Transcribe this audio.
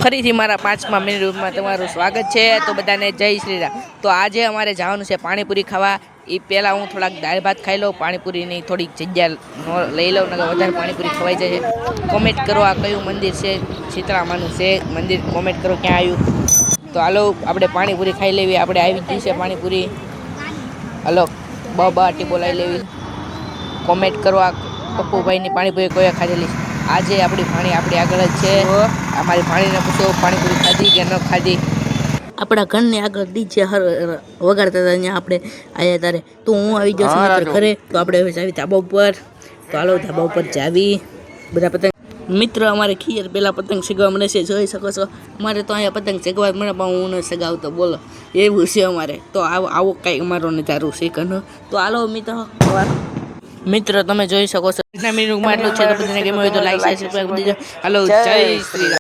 ફરીથી મારા 5મા મિનિટમાં તમારું સ્વાગત છે। તો બધાને જય શ્રી રામ। તો આજે અમારે જવાનું છે પાણીપુરી ખાવા। એ પહેલાં હું થોડાક દાળ ભાત ખાઈ લઉં, પાણીપુરીની થોડીક જગ્યા લઈ લઉં, નકર વધારે પાણીપુરી ખવાઈ જાય છે। કોમેન્ટ કરો આ કયું મંદિર છે, શીતળામાનું છે મંદિર, કોમેન્ટ કરો ક્યાં આવ્યું। તો હાલો આપણે પાણીપુરી ખાઈ લેવી। આપણે આવી ગઈ છે પાણીપુરી, હાલો બાટી બોલાવી લેવી। કોમેન્ટ કરો આ પપ્પુભાઈની પાણીપુરી કોઈ ખાધેલી છે। આજે આપણી પાણી આપણી આગળ જ છે। અમારી પાણીને પૂછો પાણીપુરી ખાધી કે ન ખાધી। આપણા ઘરની આગળ ડીજે વગાડતા હતા, અહીંયા આપણે આવ્યા ત્યારે તો હું આવી ગયો છું ઘરે। તો આપણે હવે જાવી ધાબા ઉપર। તો હાલો ધાબા ઉપર જાવી। બધા પતંગ મિત્ર અમારે ખીયર પેલા પતંગ ચગાવવા મળે છે, જોઈ શકો છો। અમારે તો અહીંયા પતંગ ચગાવવા મળે પણ હું ન ચગાવતો, બોલો એવું છે અમારે। તો આવો કંઈક અમારો નજારો છે કનો। તો હાલો મિત્ર તમે જોઈ શકો છો। મિનિટમાં એટલું છે, તો બધાને ગમ્યું હોય તો લાઈક સબસ્ક્રાઇબ કરી દેજો। હાલો જય શ્રી રામ।